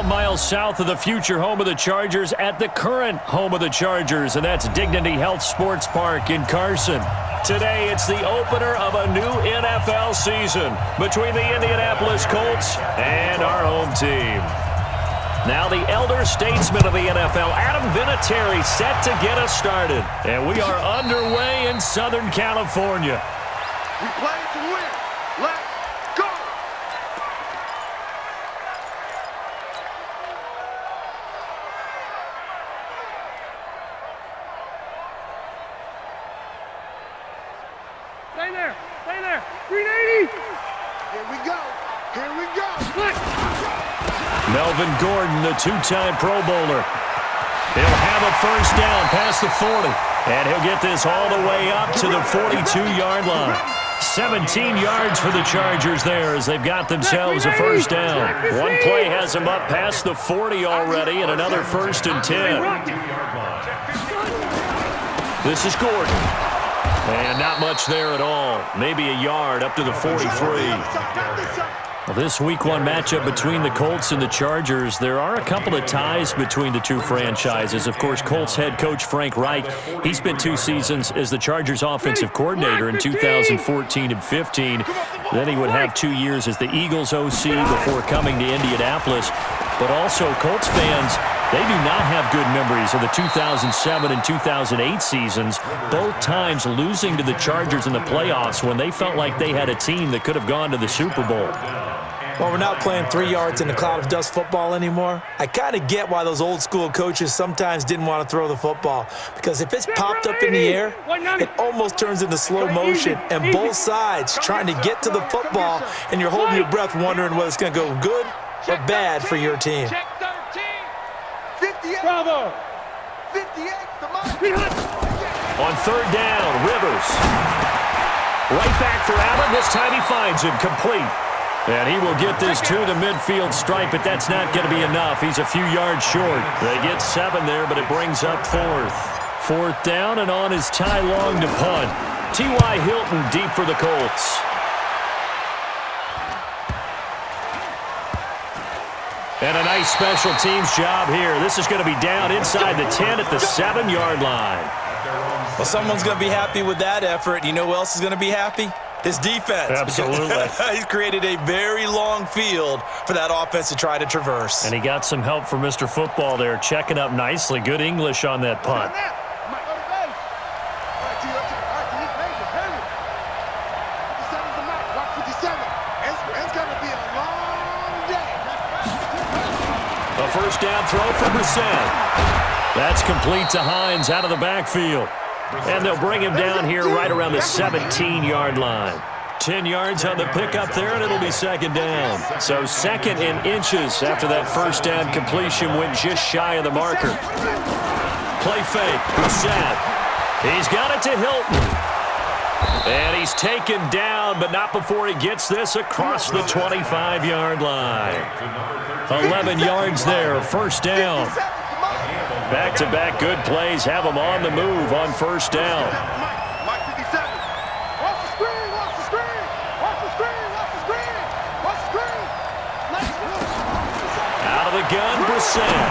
12 miles south of the future home of the Chargers at the current home of the Chargers, and that's Dignity Health Sports Park in Carson. Today, it's the opener of a new NFL season between the Indianapolis Colts and our home team. Now the elder statesman of the NFL, Adam Vinatieri, set to get us started. And we are underway in Southern California. We play to win. Let's go! Stay there. Stay there. 380. Here we go. Here we go. Melvin Gordon, the two-time Pro Bowler. He'll have a first down past the 40. And he'll get this all the way up to the 42-yard line. 17 yards for the Chargers there as they've got themselves a first down. One play has them up past the 40 already, and another first and 10. This is Gordon. And not much there at all. Maybe a yard up to the 43. Well, this Week 1 matchup between the Colts and the Chargers, there are a couple of ties between the two franchises. Of course, Colts head coach Frank Reich, he spent 2 seasons as the Chargers offensive coordinator in 2014 and 15. Then he would have 2 years as the Eagles OC before coming to Indianapolis. But also, Colts fans, they do not have good memories of the 2007 and 2008 seasons, both times losing to the Chargers in the playoffs when they felt like they had a team that could have gone to the Super Bowl. Well, we're not playing 3 yards in a cloud of dust football anymore. I kind of get why those old school coaches sometimes didn't want to throw the football, because if it's popped up in the air, it almost turns into slow motion, and both sides trying to get to the football, and you're holding your breath wondering whether it's going to go good or bad for your team. Check 13. 58. Bravo. 58. On third down, Rivers. Right back for Allen. This time he finds him complete. And he will get this to the midfield stripe, but that's not going to be enough. He's a few yards short. They get 7 there, but it brings up 4th. 4th down, and on is Ty Long to punt. T.Y. Hilton deep for the Colts. And a nice special teams job here. This is going to be down inside the 10 at the 7-yard line. Well, someone's going to be happy with that effort. You know who else is going to be happy? His defense. Absolutely. He's created a very long field for that offense to try to traverse. And he got some help from Mr. Football there, checking up nicely. Good English on that punt. A first down throw for Brissett. That's complete to Hines out of the backfield. And they'll bring him down here right around the 17-yard line. 10 yards on the pickup there, and it'll be second down. So second in inches after that first down completion went just shy of the marker. Play fake. Brissett. He's got it to Hilton. And he's taken down, but not before he gets this across the 25-yard line. 11 yards there, first down. Back-to-back good plays have them on the move on first down. Out of the gun, Brissett.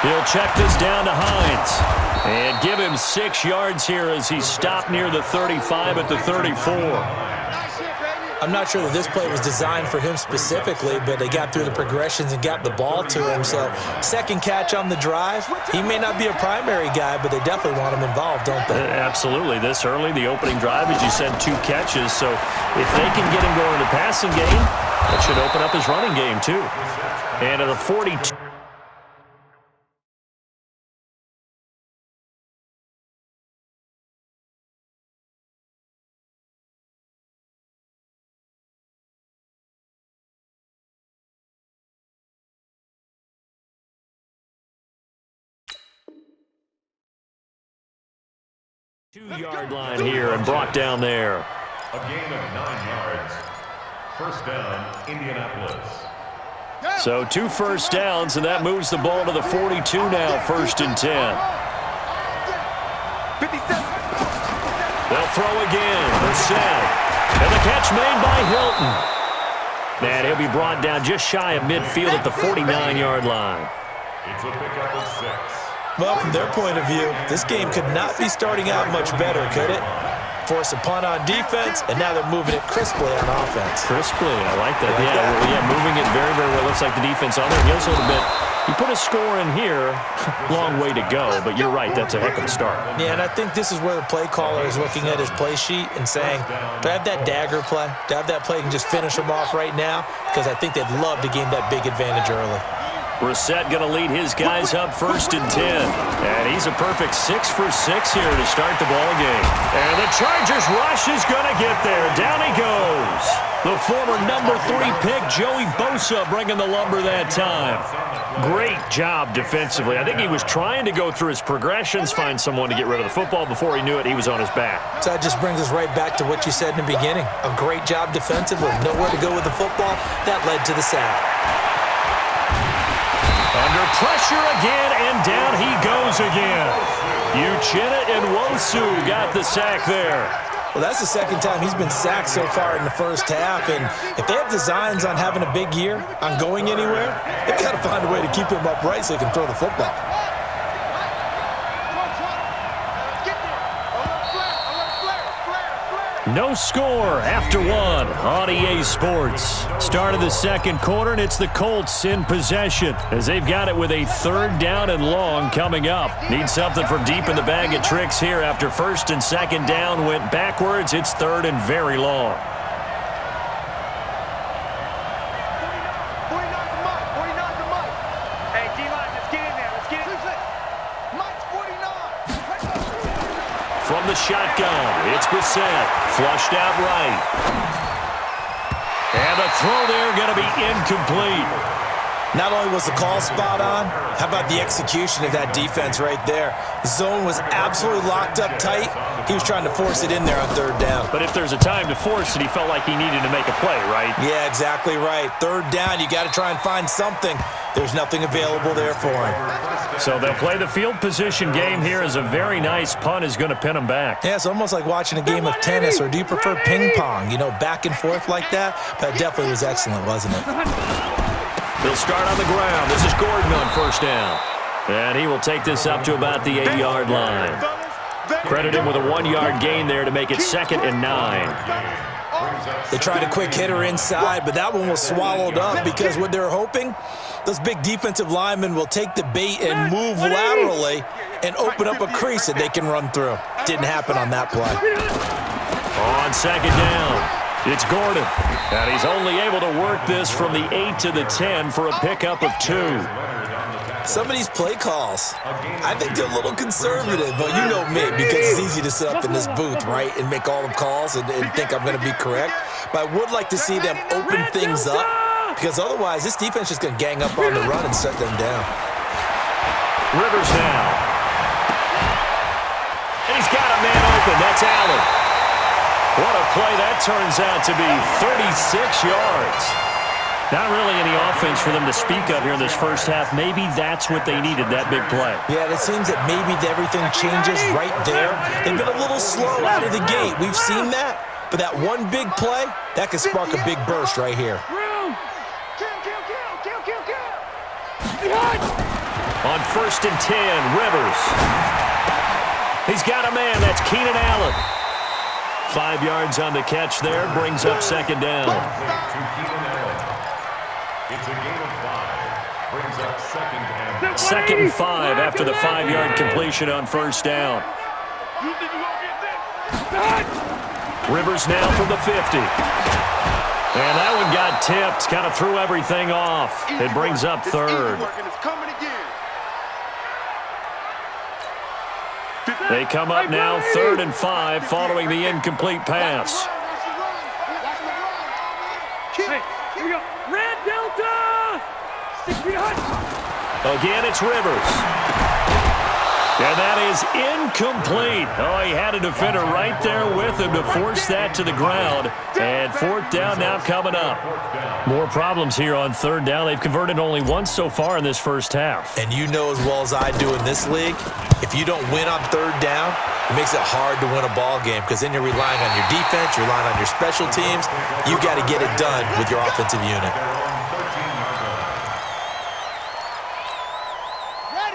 He'll check this down to Hines. And give him 6 yards here as he's stopped near the 35 at the 34. I'm not sure that this play was designed for him specifically, but they got through the progressions and got the ball to him. So second catch on the drive. He may not be a primary guy, but they definitely want him involved, don't they? Absolutely. This early, the opening drive, as you said, 2 catches. So if they can get him going in the passing game, that should open up his running game too. And at the 42. Two-yard line here and brought down there. A gain of 9 yards. First down, Indianapolis. So 2 first downs, and that moves the ball to the 42 now, first and 10. They'll throw again. Brissett. And the catch made by Hilton. And he'll be brought down just shy of midfield at the 49-yard line. It's a pickup of 6. Well, from their point of view, this game could not be starting out much better, could it? Force a punt on defense, and now they're moving it crisply on offense. Crisply, I like that. Yeah, moving it very, very well. Looks like the defense on there. Gives a little bit. You put a score in here, long way to go, but you're right, that's a heck of a start. Yeah, and I think this is where the play caller is looking at his play sheet and saying, do I have that dagger play? Do I have that play and just finish them off right now? Because I think they'd love to gain that big advantage early. Brissett going to lead his guys up 1st and 10. And he's a perfect 6 for 6 here to start the ball game. And the Chargers rush is going to get there. Down he goes. The former number 3 pick, Joey Bosa, bringing the lumber that time. Great job defensively. I think he was trying to go through his progressions, find someone to get rid of the football. Before he knew it, he was on his back. So that just brings us right back to what you said in the beginning. A great job defensively. Nowhere to go with the football. That led to the sack. Under pressure again, and down he goes again. Uchenna and Nwosu got the sack there. Well, that's the second time he's been sacked so far in the first half, and if they have designs on having a big year, on going anywhere, they've got to find a way to keep him upright so he can throw the football. No score after 1 on EA Sports. Start of the second quarter, and it's the Colts in possession as they've got it with a 3rd down and long coming up. Need something from deep in the bag of tricks here after 1st and 2nd down went backwards. It's 3rd and very long. From the shotgun, it's Brissett, flushed out right. And the throw there going to be incomplete. Not only was the call spot on, how about the execution of that defense right there? The zone was absolutely locked up tight. He was trying to force it in there on 3rd down. But if there's a time to force it, he felt like he needed to make a play, right? Yeah, exactly right. 3rd down, you got to try and find something. There's nothing available there for him. So they'll play the field position game here as a very nice punt is going to pin them back. Yeah, it's almost like watching a game of tennis, or do you prefer ping pong? You know, back and forth like that? That definitely was excellent, wasn't it? They'll start on the ground. This is Gordon on 1st down. And he will take this up to about the 8-yard line. Credit him with a 1-yard gain there to make it 2nd and 9. They tried a quick hitter inside, but that one was swallowed up because what they're hoping, those big defensive linemen will take the bait and move laterally and open up a crease that they can run through. Didn't happen on that play. On 2nd down, it's Gordon. And he's only able to work this from the 8 to the 10 for a pickup of 2. Some of these play calls, I think they're a little conservative, but you know me, because it's easy to sit up in this booth, right, and make all the calls and think I'm going to be correct. But I would like to see them open things up, because otherwise this defense is going to gang up on the run and shut them down. Rivers now. And he's got a man open. That's Allen. What a play that turns out to be. 36 yards. Not really any offense for them to speak of here in this first half. Maybe that's what they needed, that big play. Yeah, it seems that maybe everything changes right there. They've been a little slow out of the gate. We've seen that. But that one big play, that could spark a big burst right here. On 1st and 10, Rivers. He's got a man. That's Keenan Allen. 5 yards on the catch there. Brings up 2nd down. It's a gain of 5. Brings up 2nd and 2nd and 5 after the 5-yard completion on 1st down. Rivers now from the 50. And that one got tipped. Kind of threw everything off. It brings up 3rd. They come up now 3rd and 5 following the incomplete pass. Hey, here we go. Red Delta! 6 feet high. Again, it's Rivers. And that is incomplete. Oh, he had a defender right there with him to force that to the ground. And fourth down now coming up. More problems here on third down. They've converted only once so far in this first half. And you know as well as I do in this league, if you don't win on third down, it makes it hard to win a ball game because then you're relying on your defense, you're relying on your special teams. You got to get it done with your offensive unit.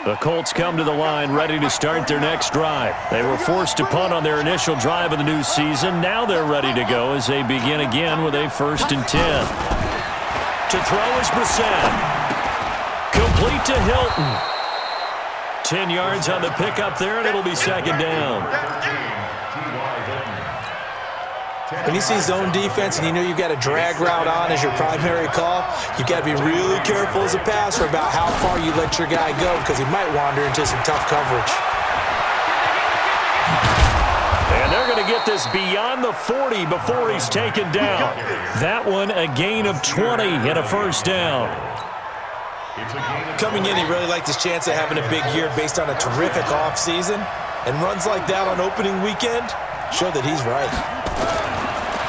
The Colts come to the line ready to start their next drive. They were forced to punt on their initial drive of the new season. Now they're ready to go as they begin again with a 1st and 10. To throw is Brissett. Complete to Hilton. 10 yards on the pickup there, and it'll be second down. When you see zone defense and you know you've got a drag route on as your primary call, you've got to be really careful as a passer about how far you let your guy go because he might wander into some tough coverage. And they're going to get this beyond the 40 before he's taken down. That one a gain of 20 and a first down. Coming in, he really liked his chance of having a big year based on a terrific offseason. And runs like that on opening weekend show that he's right.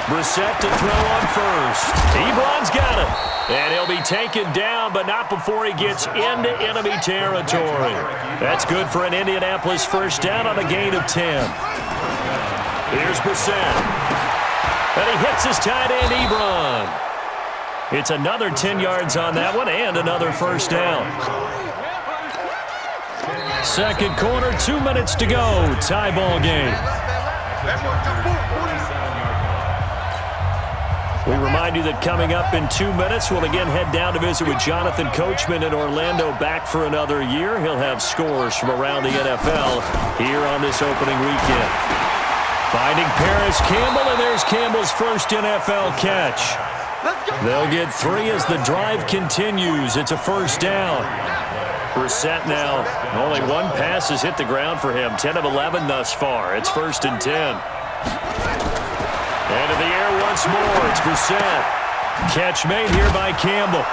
Brissett to throw on first. Ebron's got it. And he'll be taken down, but not before he gets into enemy territory. That's good for an Indianapolis first down on a gain of 10. Here's Brissett. And he hits his tight end, Ebron. It's another 10 yards on that one and another first down. Second quarter, 2 minutes to go. Tie ball game. We remind you that coming up in 2 minutes, we'll again head down to visit with Jonathan Coachman in Orlando, back for another year. He'll have scores from around the NFL here on this opening weekend. Finding Paris Campbell, and there's Campbell's first NFL catch. They'll get 3 as the drive continues. It's a first down. Brissett now, only one pass has hit the ground for him. 10 of 11 thus far. It's 1st and 10. And in the air once more, it's Brissett. Catch made here by Campbell.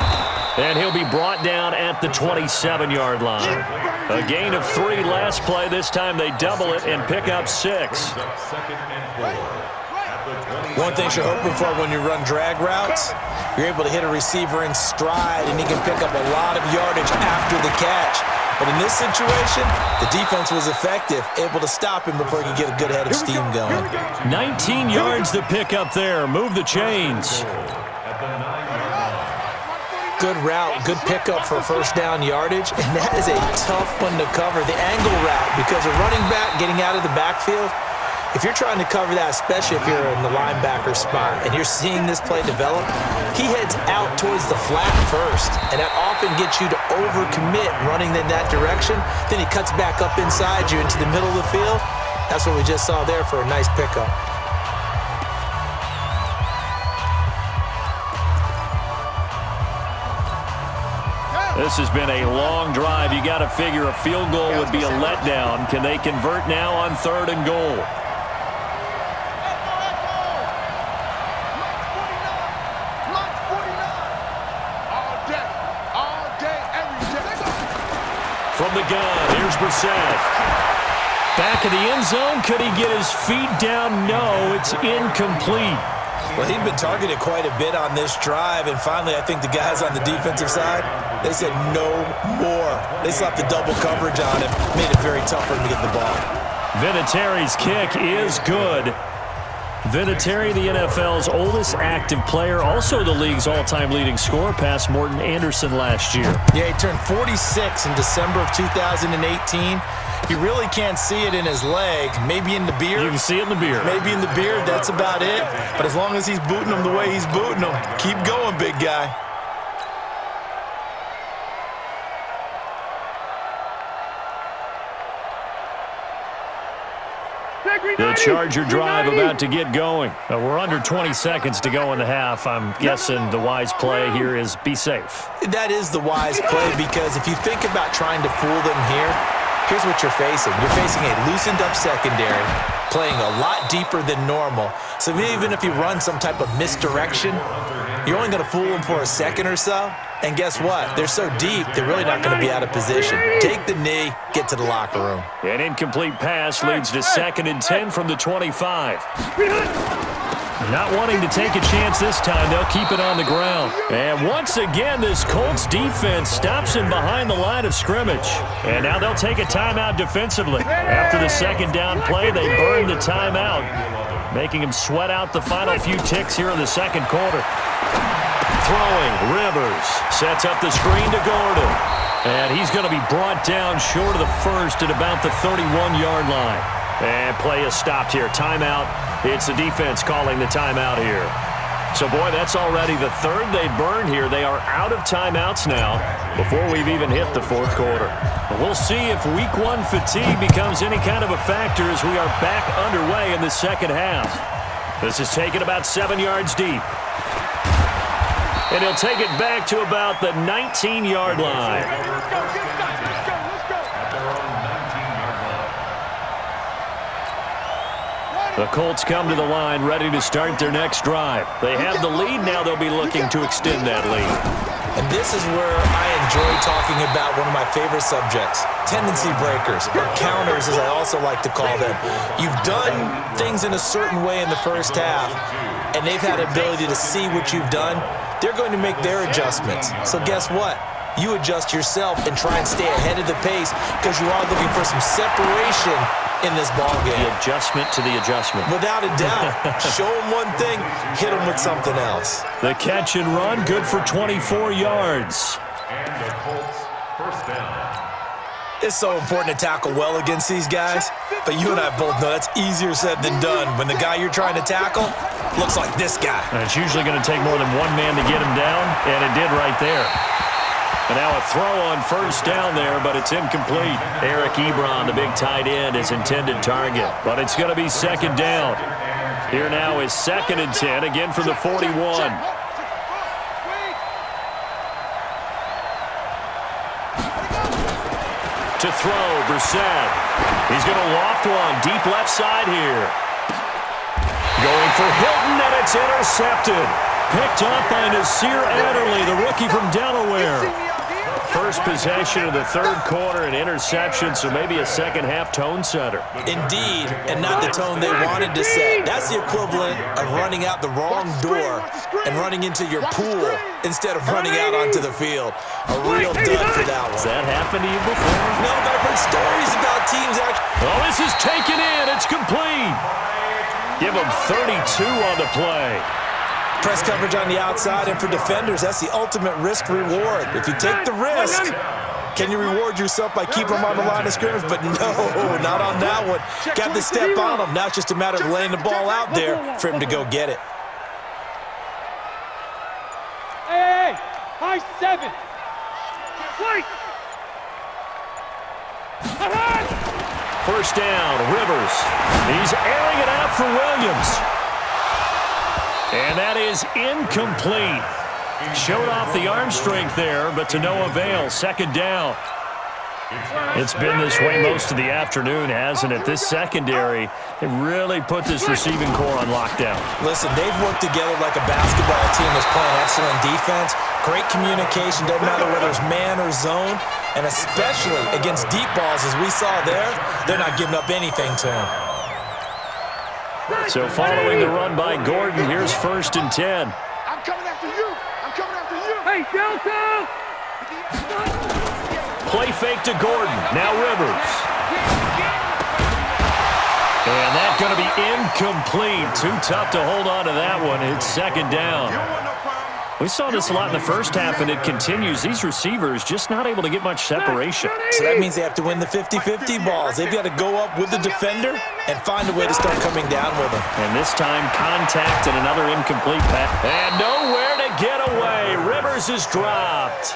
And he'll be brought down at the 27-yard line. A gain of 3 last play. This time they double it and pick up 6. One thing you're hoping for when you run drag routes, you're able to hit a receiver in stride, and he can pick up a lot of yardage after the catch. But in this situation, the defense was effective, able to stop him before he could get a good head of steam going. 19 yards to pick up there. Move the chains. Good route, good pickup for first down yardage, and that is a tough one to cover. The angle route, because a running back getting out of the backfield, if you're trying to cover that, especially if you're in the linebacker spot and you're seeing this play develop, he heads out towards the flat first, and that often gets you to overcommit running in that direction. Then he cuts back up inside you into the middle of the field. That's what we just saw there for a nice pickup. This has been a long drive. You got to figure a field goal would be a letdown. Can they convert now on 3rd and goal? From the gun, here's Brissett. Back of the end zone. Could he get his feet down? No, it's incomplete. Well, he'd been targeted quite a bit on this drive, and finally I think the guys on the defensive side, they said no more. They slapped the double coverage on him, made it very tough for him to get the ball. Vinatieri's kick is good. Vinatieri, the NFL's oldest active player, also the league's all-time leading scorer, past Morton Anderson last year. Yeah, he turned 46 in December of 2018. You really can't see it in his leg, maybe in the beard. You can see it in the beard. Maybe in the beard, that's about it. But as long as he's booting him the way he's booting him, keep going, big guy. The Charger drive about to get going. We're under 20 seconds to go in the half. I'm guessing the wise play here is be safe. That is the wise play, because if you think about trying to fool them here, here's what you're facing. You're facing a loosened up secondary, playing a lot deeper than normal. So even if you run some type of misdirection, You're only going to fool them for a second or so. And guess what? They're so deep, they're really not going to be out of position. Take the knee, get to the locker room. An incomplete pass leads to 2nd and 10 from the 25. Not wanting to take a chance this time, they'll keep it on the ground. And once again, this Colts defense stops him behind the line of scrimmage. And now they'll take a timeout defensively. After the 2nd down play, they burn the timeout, making him sweat out the final few ticks here in the 2nd quarter. Throwing, Rivers sets up the screen to Gordon. And he's going to be brought down short of the first at about the 31-yard line. And play is stopped here. Timeout. It's the defense calling the timeout here. So, boy, that's already the 3rd they've burned here. They are out of timeouts now before we've even hit the 4th quarter. We'll see if Week 1 fatigue becomes any kind of a factor as we are back underway in the 2nd half. This is taken about 7 yards deep. And he'll take it back to about the 19-yard line. The Colts come to the line ready to start their next drive. They have the lead. Now they'll be looking to extend that lead. And this is where I enjoy talking about one of my favorite subjects, tendency breakers, or counters as I also like to call them. You've done things in a certain way in the first half, and they've had the ability to see what you've done. They're going to make their adjustments. So guess what? You adjust yourself and try and stay ahead of the pace because you are looking for some separation in this ballgame. The adjustment to the adjustment. Without a doubt. Show them one thing, hit them with something else. The catch and run, good for 24 yards. And the Colts first down. It's so important to tackle well against these guys, but you and I both know that's easier said than done when the guy you're trying to tackle looks like this guy. And it's usually going to take more than one man to get him down, and it did right there. And now a throw on first down there, but it's incomplete. Eric Ebron, the big tight end, his intended target. But it's going to be 2nd down. Here now is 2nd and 10, again from the 41. To throw, Brissett. He's going to loft one, deep left side here. Going for Hilton, and it's intercepted. Picked up by Nasir Adderley, the rookie from Delaware. First possession of the 3rd quarter, an interception, so maybe a 2nd half tone setter. Indeed, and not the tone they wanted to set. That's the equivalent of running out the wrong door and running into your pool instead of running out onto the field. A real dud for that one. Has that happened to you before? No, but I've heard stories about teams actually. Oh, this is taken in. It's complete. Give them 32 on the play. Press coverage on the outside, and for defenders, that's the ultimate risk-reward. If you take the risk, can you reward yourself by keeping them on the line of scrimmage? But no, not on that one. Got to step on them. Now it's just a matter of laying the ball out there for him to go get it. Hey, high 7. Wait. First down, Rivers. He's airing it out for Williams. And that is incomplete. Showed off the arm strength there, but to no avail. 2nd down. It's been this way most of the afternoon, hasn't it? This secondary, it really put this receiving core on lockdown. Listen, they've worked together like a basketball team that's playing excellent defense. Great communication, doesn't matter whether it's man or zone. And especially against deep balls, as we saw there, they're not giving up anything to him. So following the run by Gordon, here's 1st and 10. I'm coming after you. I'm coming after you. Hey, Delta! Play fake to Gordon. Now Rivers. And that's going to be incomplete. Too tough to hold on to that one. It's 2nd down. We saw this a lot in the first half, and it continues. These receivers just not able to get much separation. So that means they have to win the 50-50 balls. They've got to go up with the defender and find a way to start coming down with them. And this time, contact and another incomplete pass. And nowhere to get away. Rivers is dropped.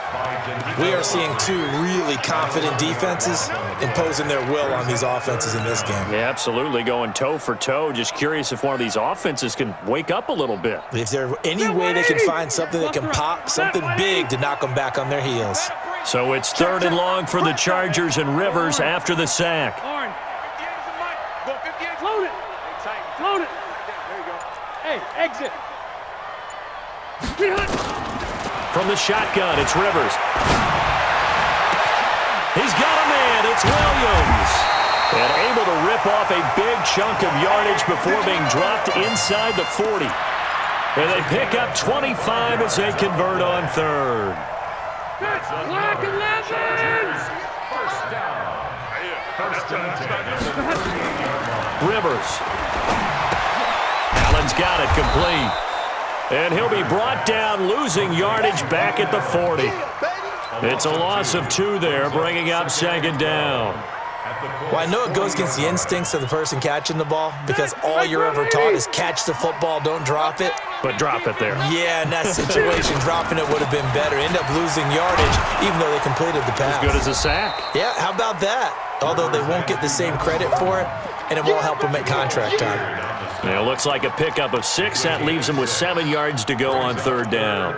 We are seeing two really confident defenses imposing their will on these offenses in this game. Yeah, absolutely, going toe for toe. Just curious if one of these offenses can wake up a little bit. Is there any way they can find something that can pop, something big to knock them back on their heels? So it's 3rd and long for the Chargers, and Rivers after the sack. Float it. Float it. There you go. Hey, exit. From the shotgun, it's Rivers. He's got a man. It's Williams. And able to rip off a big chunk of yardage before being dropped inside the 40. And they pick up 25 as they convert on third. Black 11! Rivers. Allen's got it complete. And he'll be brought down, losing yardage back at the 40. It's a loss of 2 there, bringing up second down. Well, I know it goes against the instincts of the person catching the ball because all you're ever taught is catch the football, don't drop it. But drop it there. Yeah, in that situation, dropping it would have been better. End up losing yardage, even though they completed the pass. As good as a sack. Yeah, how about that? Although they won't get the same credit for it, and it won't help them at contract time. It looks like a pickup of 6. That leaves them with 7 yards to go on third down.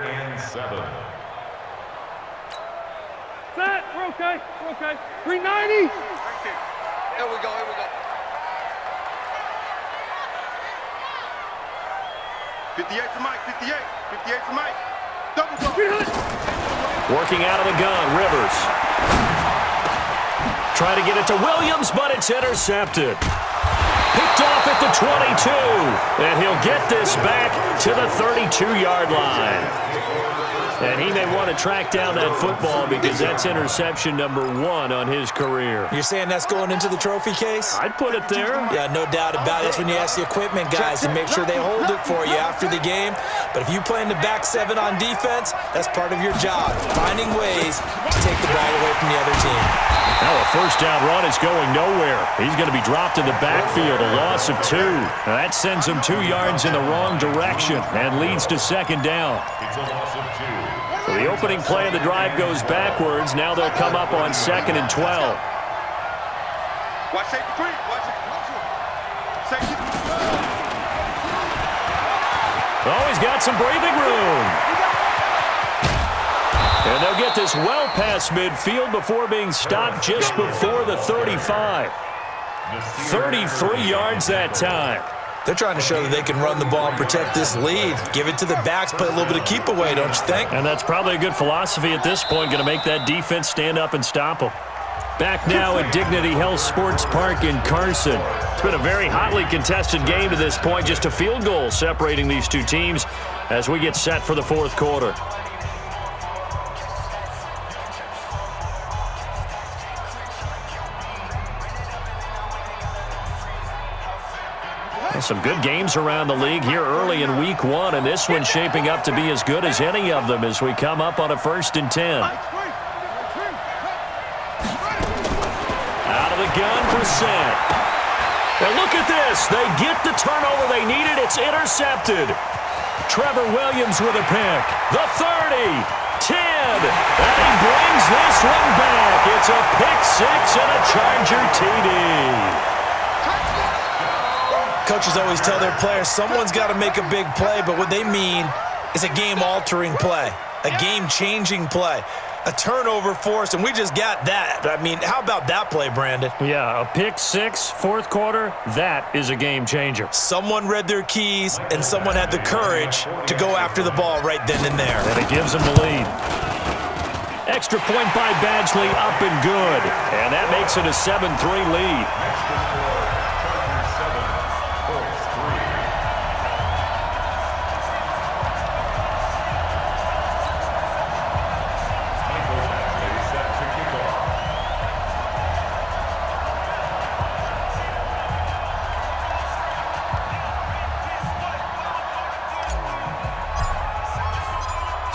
Set, we're okay, we're okay. 390! Here we go, here we go. 58 to Mike, 58. 58 to Mike. Double go. Working out of the gun, Rivers. Try to get it to Williams, but it's intercepted. Picked off at the 22. And he'll get this back to the 32-yard line. And he may want to track down that football because that's interception number 1 on his career. You're saying that's going into the trophy case? I'd put it there. Yeah, no doubt about it. That's when you ask the equipment guys to make sure they hold it for you after the game. But if you play in the back 7 on defense, that's part of your job, finding ways to take the ball away from the other team. Now a first down run is going nowhere. He's going to be dropped in the backfield, a loss of 2. Now that sends him 2 yards in the wrong direction and leads to second down. It's a loss of 2. So the opening play of the drive goes backwards. Now they'll come up on 2nd and 12. Watch safety 3. Watch it. Safety. Oh, he's got some breathing room. And they'll get this well past midfield before being stopped just before the 35. 33 yards that time. They're trying to show that they can run the ball and protect this lead. Give it to the backs, play a little bit of keep away, don't you think? And that's probably a good philosophy at this point, going to make that defense stand up and stop them. Back now at Dignity Health Sports Park in Carson. It's been a very hotly contested game to this point, just a field goal separating these two teams as we get set for the fourth quarter. Some good games around the league here early in week 1, and this one's shaping up to be as good as any of them as we come up on a 1st and 10. Out of the gun for Brissett. And look at this. They get the turnover they needed. It's intercepted. Trevor Williams with a pick. The 30, 10, and he brings this one back. It's a pick 6 and a Charger TD. Coaches always tell their players someone's got to make a big play, but what they mean is a game-altering play, a game-changing play, a turnover forced, and we just got that. I mean, how about that play, Brandon? Yeah, a pick 6, fourth quarter, that is a game changer. Someone read their keys, and someone had the courage to go after the ball right then and there. And it gives them the lead. Extra point by Badgley, up and good. And that makes it a 7-3 lead.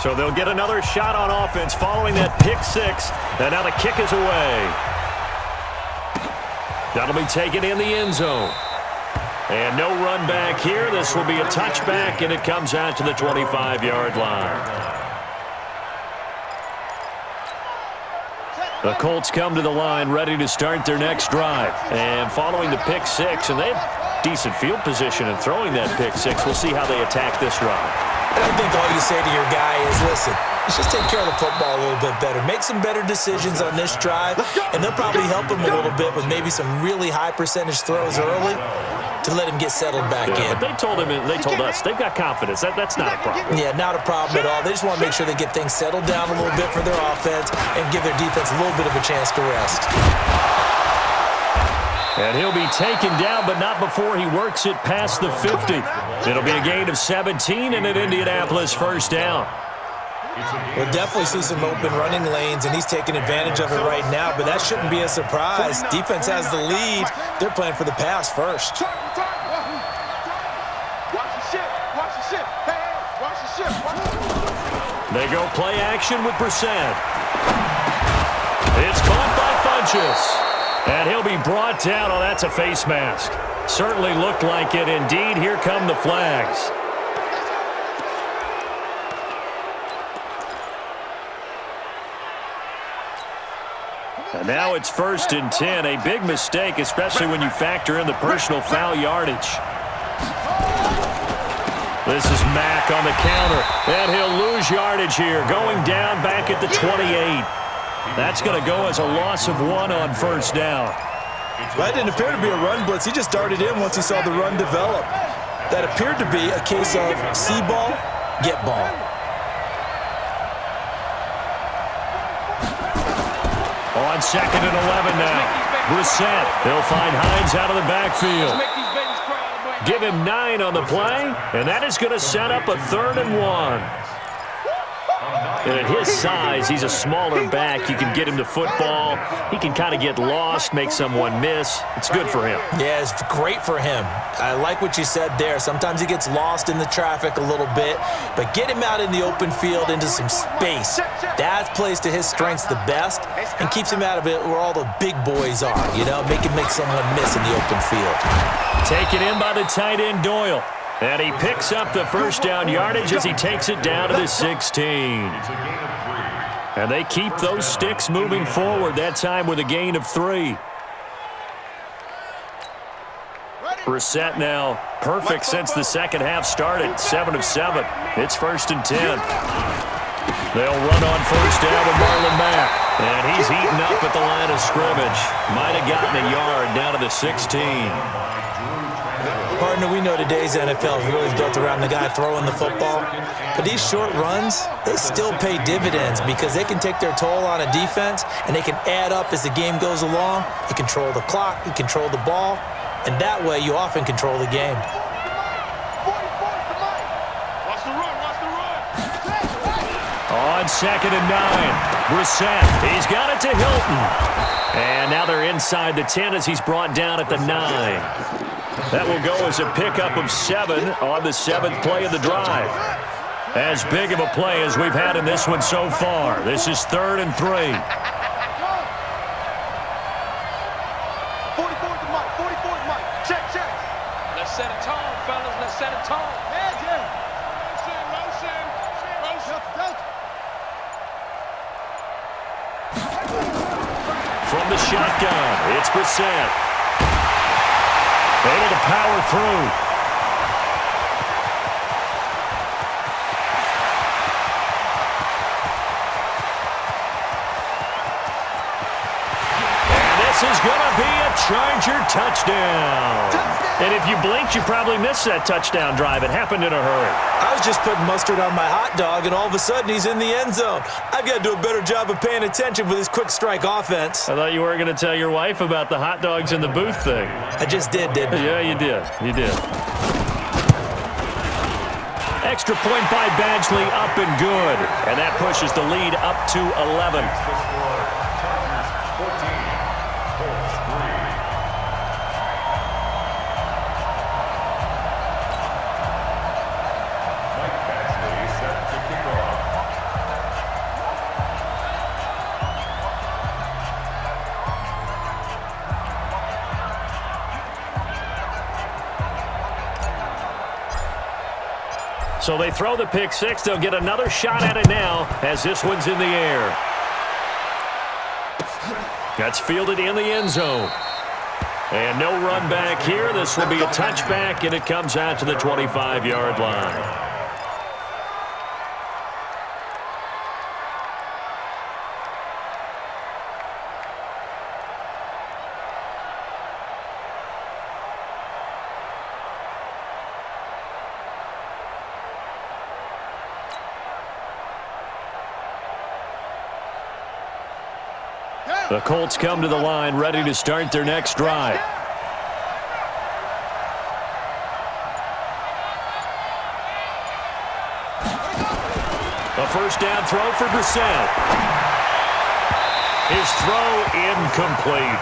So they'll get another shot on offense following that pick 6. And now the kick is away. That'll be taken in the end zone. And no run back here. This will be a touchback, and it comes out to the 25-yard line. The Colts come to the line ready to start their next drive. And following the pick 6, and they have decent field position in throwing that pick 6. We'll see how they attack this drive. I think all you say to your guy is, listen, is just take care of the football a little bit better. Make some better decisions on this drive, and they'll probably help him a little bit with maybe some really high percentage throws early to let him get settled back in. But they told us they've got confidence. That's not a problem. Yeah, not a problem at all. They just want to make sure they get things settled down a little bit for their offense and give their defense a little bit of a chance to rest. And he'll be taken down, but not before he works it past the 50. It'll be a gain of 17 and an Indianapolis first down. We'll definitely see some open running lanes, and he's taking advantage of it right now, but that shouldn't be a surprise. Defense has the lead. They're playing for the pass first. Watch the shit. Watch the shit. Hey, watch the shit. They go play action with Brissett. It's caught by Funchess. And he'll be brought down. Oh, that's a face mask. Certainly looked like it. Indeed, here come the flags. And now it's 1st and 10. A big mistake, especially when you factor in the personal foul yardage. This is Mack on the counter. And he'll lose yardage here. Going down back at the 28. That's going to go as a loss of 1 on first down. That didn't appear to be a run blitz. He just darted in once he saw the run develop. That appeared to be a case of see ball, get ball. On 2nd and 11 now. Brissett. He'll find Hines out of the backfield. Give him 9 on the play, and that is going to set up a 3rd and 1. And at his size, he's a smaller back. You can get him to football. He can kind of get lost, make someone miss. It's good for him. Yeah, it's great for him. I like what you said there. Sometimes he gets lost in the traffic a little bit, but get him out in the open field into some space. That plays to his strengths the best and keeps him out of it where all the big boys are, make him make someone miss in the open field. Taken in by the tight end, Doyle. And he picks up the first down yardage as he takes it down to the 16. And they keep those sticks moving forward, that time with a gain of 3. Brissett now perfect since the second half started, 7 of 7. It's 1st and 10. They'll run on first down with Marlon Mack. And he's eaten up at the line of scrimmage. Might have gotten a yard down to the 16. Partner, we know today's NFL is really built around the guy throwing the football. But these short runs, they still pay dividends because they can take their toll on a defense and they can add up as the game goes along. You control the clock, you control the ball, and that way you often control the game. Watch the run. On 2nd and 9, Brissett. He's got it to Hilton. And now they're inside the 10 as he's brought down at the 9. That will go as a pickup of 7 on the 7th play of the drive. As big of a play as we've had in this one so far. This is 3rd and 3. 44 to Mike. 44 to Mike. Check. Let's set a tone, fellas. Let's set a tone. Motion. From the shotgun, it's Brissett. Able to power through. And this is going to be a Charger touchdown. And if you blinked, you probably missed that touchdown drive. It happened in a hurry. I was just putting mustard on my hot dog, and all of a sudden he's in the end zone. I've got to do a better job of paying attention with this quick strike offense. I thought you were going to tell your wife about the hot dogs in the booth thing. I just didn't I? Yeah, you did. Extra point by Badgley, up and good. And that pushes the lead up to 11. So they throw the pick six. They'll get another shot at it now as this one's in the air. That's fielded in the end zone. And no run back here. This will be a touchback, and it comes out to the 25-yard line. The Colts come to the line ready to start their next drive. A first down throw for Brissett. His throw incomplete.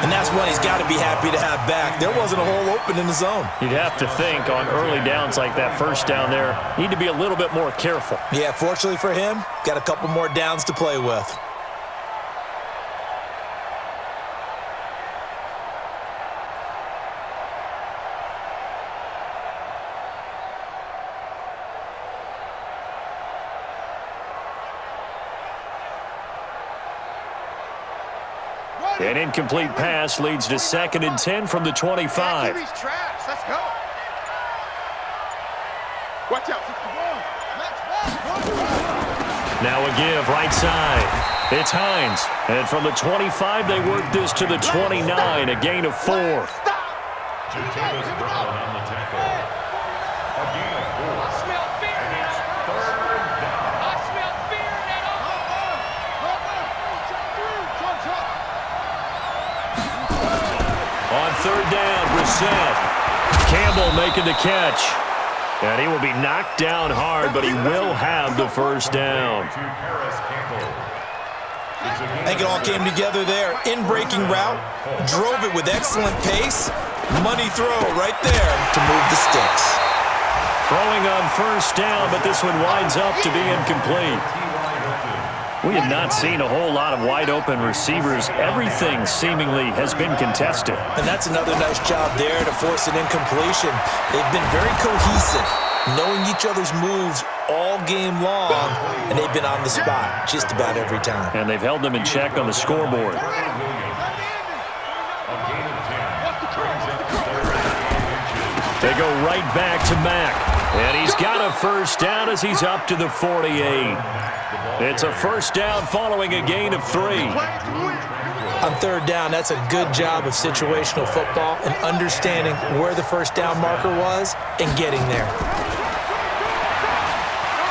And that's one he's got to be happy to have back. There wasn't a hole open in the zone. You'd have to think on early downs like that first down there, need to be a little bit more careful. Yeah, fortunately for him, got a couple more downs to play with. An incomplete pass leads to 2nd and 10 from the 25. Let's go. Watch out. Now a give right side. It's Hines. And from the 25, they work this to the 29, a gain of 4. Jatavis Brown on the tackle. A gain of 4. I smell fear And now. it's 3rd down. I smell fear now. On 3rd down, Brissett. Campbell making the catch. And he will be knocked down hard, but he will have the first down. To Paris Campbell. I think it all came together there. In-breaking route, drove it with excellent pace. Money throw right there to move the sticks. Throwing on first down, but this one winds up to be incomplete. We have not seen a whole lot of wide-open receivers. Everything seemingly has been contested. And that's another nice job there to force an incompletion. They've been very cohesive, knowing each other's moves all game long, and they've been on the spot just about every time. And they've held them in check on the scoreboard. They go right back to Mack. And he's got a first down as he's up to the 48. It's a first down following a gain of 3. On 3rd down, that's a good job of situational football and understanding where the first down marker was and getting there.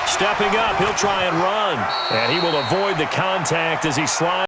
Stepping up, he'll try and run. And he will avoid the contact as he slides.